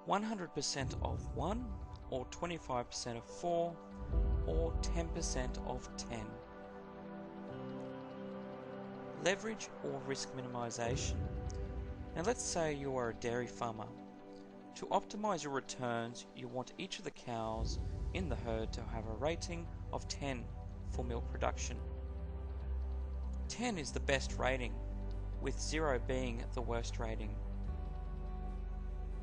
100% of 1, or 25% of 4, or 10% of 10. Leverage or risk minimization. Now let's say you are a dairy farmer. To optimize your returns, you want each of the cows in the herd to have a rating of 10 for milk production. 10 is the best rating, with 0 being the worst rating.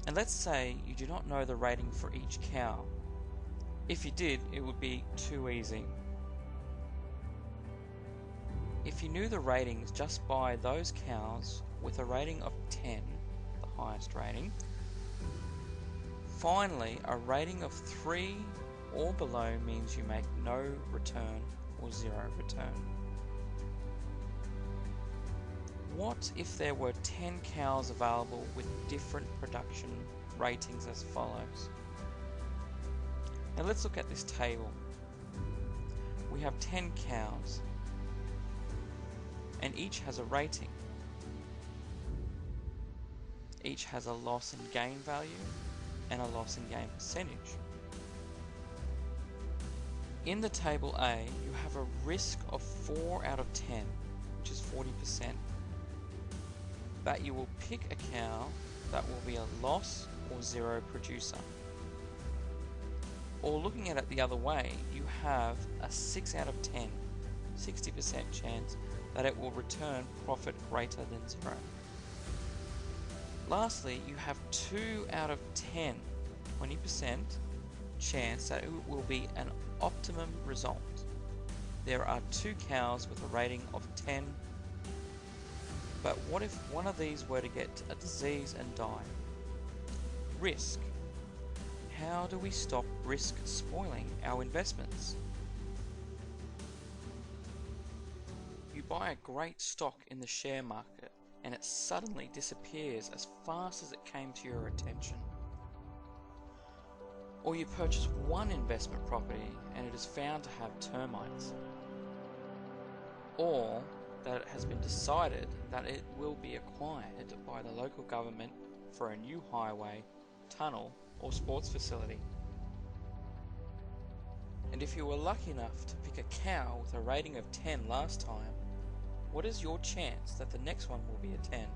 And let's say you do not know the rating for each cow. If you did, it would be too easy. If you knew the ratings just by those cows with a rating of 10, the highest rating, finally a rating of 3 or below means you make no return or 0 return. What if there were 10 cows available with different production ratings as follows? Now let's look at this table. We have 10 cows and each has a rating. Each has a loss and gain value and a loss and gain percentage. In the table A, you have a risk of 4 out of 10, which is 40%. That you will pick a cow that will be a loss or 0 producer. Or looking at it the other way, you have a 6 out of 10, 60% chance that it will return profit greater than 0. Lastly, you have 2 out of 10, 20% chance that it will be an optimum result. There are 2 cows with a rating of 10, but what if one of these were to get a disease and die? Risk. How do we stop risk spoiling our investments? You buy a great stock in the share market and it suddenly disappears as fast as it came to your attention. Or you purchase one investment property and it is found to have termites. Or that it has been decided that it will be acquired by the local government for a new highway, tunnel, or sports facility. And if you were lucky enough to pick a cow with a rating of 10 last time, what is your chance that the next one will be a 10?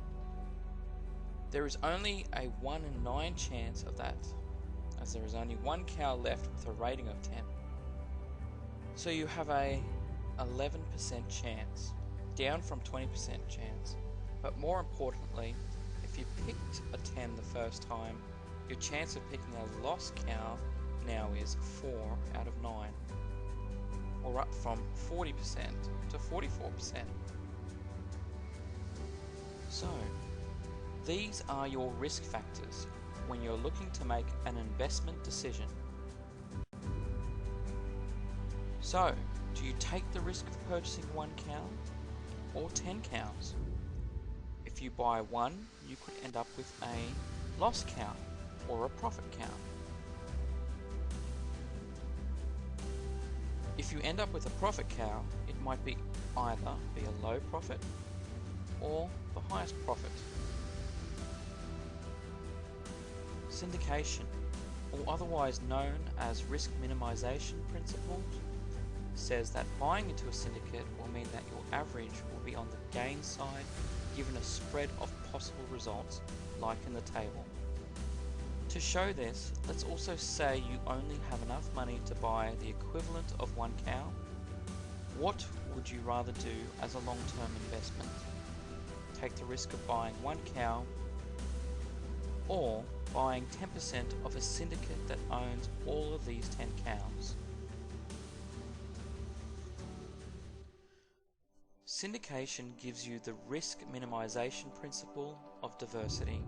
There is only a 1 in 9 chance of that, as there is only one cow left with a rating of 10. So you have a 11% chance, down from 20% chance. But more importantly, if you picked a 10 the first time, your chance of picking a lost cow now is 4 out of 9, or up from 40% to 44%. So, these are your risk factors when you're looking to make an investment decision. So, do you take the risk of purchasing one cow or 10 cows? If you buy one, you could end up with a lost cow or a profit cow. If you end up with a profit cow, it might be either be a low profit or the highest profit. Syndication, or otherwise known as risk minimization principle, says that buying into a syndicate will mean that your average will be on the gain side given a spread of possible results, like in the table. To show this, let's also say you only have enough money to buy the equivalent of one cow. What would you rather do as a long-term investment? Take the risk of buying one cow or buying 10% of a syndicate that owns all of these 10 cows? Syndication gives you the risk minimization principle of diversity.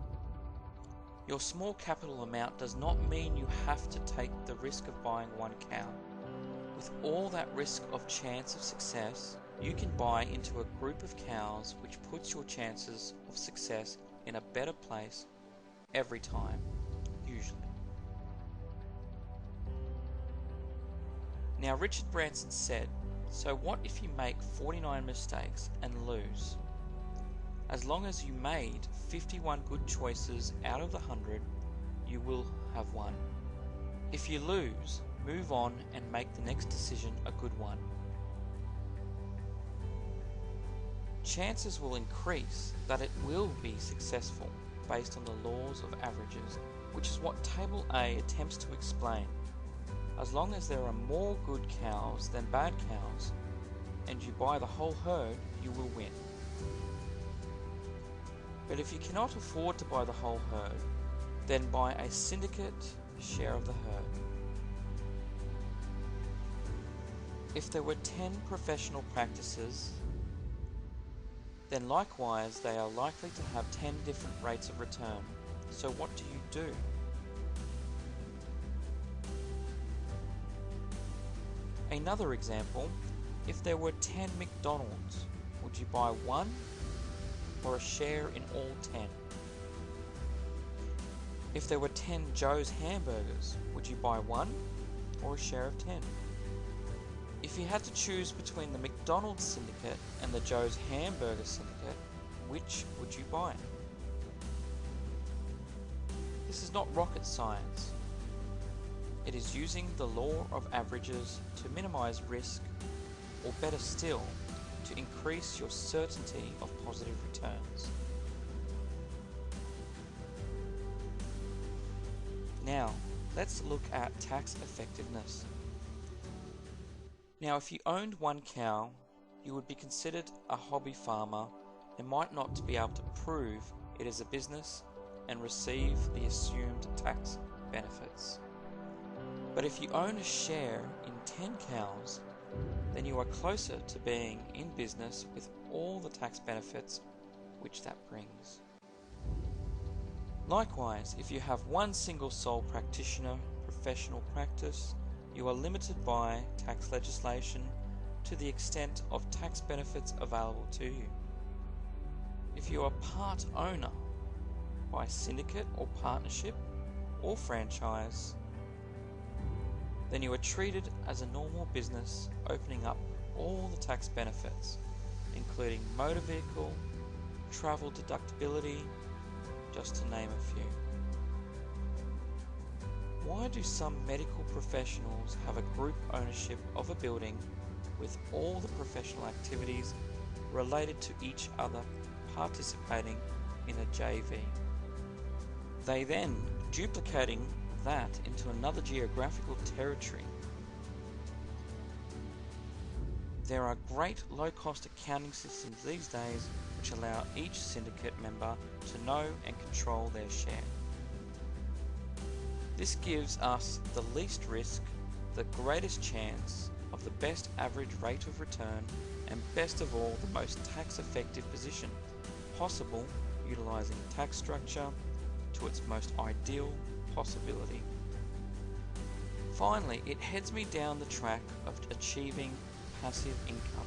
Your small capital amount does not mean you have to take the risk of buying one cow. With all that risk of chance of success, you can buy into a group of cows which puts your chances of success in a better place every time, usually. Now, Richard Branson said, "So what if you make 49 mistakes and lose? As long as you made 51 good choices out of the 100, you will have won. If you lose, move on and make the next decision a good one. Chances will increase that it will be successful based on the laws of averages, which is what Table A attempts to explain. As long as there are more good cows than bad cows, and you buy the whole herd, you will win. But if you cannot afford to buy the whole herd, then buy a syndicate share of the herd. If there were 10 professional practices, then likewise they are likely to have 10 different rates of return. So what do you do? Another example, if there were 10 McDonald's, would you buy one or a share in all 10? If there were 10 Joe's hamburgers, would you buy one or a share of 10? If you had to choose between the McDonald's syndicate and the Joe's hamburger syndicate, which would you buy? This is not rocket science. It is using the law of averages to minimize risk, or better still, to increase your certainty of positive returns. Now, let's look at tax effectiveness. Now, if you owned one cow, you would be considered a hobby farmer and might not be able to prove it is a business and receive the assumed tax benefits. But if you own a share in 10 cows, then you are closer to being in business with all the tax benefits which that brings. Likewise, if you have one single sole practitioner professional practice, you are limited by tax legislation to the extent of tax benefits available to you. If you are part owner by syndicate or partnership or franchise, then you are treated as a normal business, opening up all the tax benefits, including motor vehicle, travel deductibility, just to name a few. Why do some medical professionals have a group ownership of a building with all the professional activities related to each other participating in a JV? They then duplicating that into another geographical territory. There are great low-cost accounting systems these days which allow each syndicate member to know and control their share. This gives us the least risk, the greatest chance of the best average rate of return, and best of all, the most tax-effective position possible, utilizing tax structure to its most ideal possibility. Finally, it heads me down the track of achieving passive income.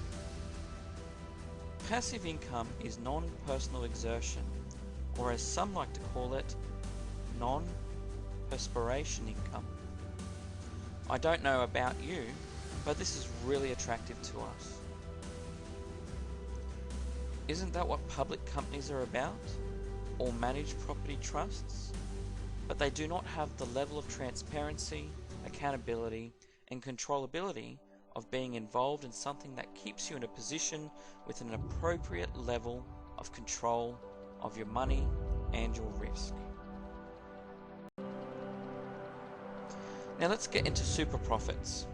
Passive income is non-personal exertion, or as some like to call it, non-perspiration income. I don't know about you, but this is really attractive to us. Isn't that what public companies are about, or managed property trusts? But they do not have the level of transparency, accountability, and controllability of being involved in something that keeps you in a position with an appropriate level of control of your money and your risk. Now let's get into super profits.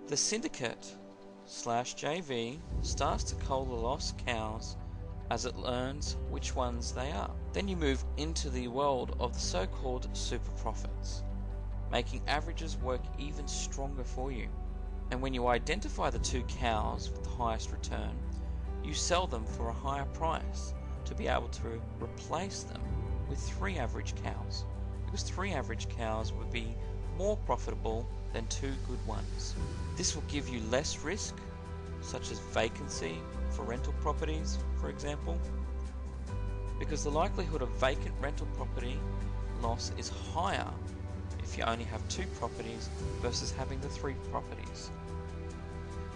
The syndicate / JV starts to cull the lost cows as it learns which ones they are. Then you move into the world of the so-called super profits, making averages work even stronger for you. And when you identify the 2 cows with the highest return, you sell them for a higher price to be able to replace them with 3 average cows, because 3 average cows would be more profitable than 2 good ones. This will give you less risk, such as vacancy for rental properties, for example, because the likelihood of vacant rental property loss is higher if you only have 2 properties versus having the 3 properties.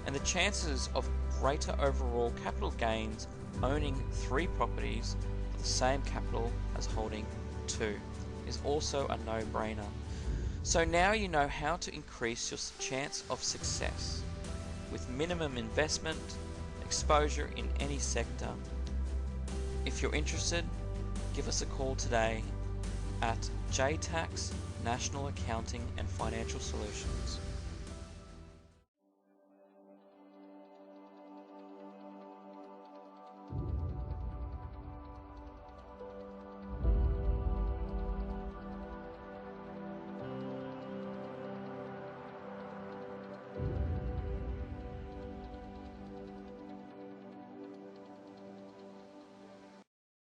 And the chances of greater overall capital gains owning 3 properties for the same capital as holding 2 is also a no-brainer. So now you know how to increase your chance of success with minimum investment, exposure in any sector. If you're interested, give us a call today at JTAX National Accounting and Financial Solutions.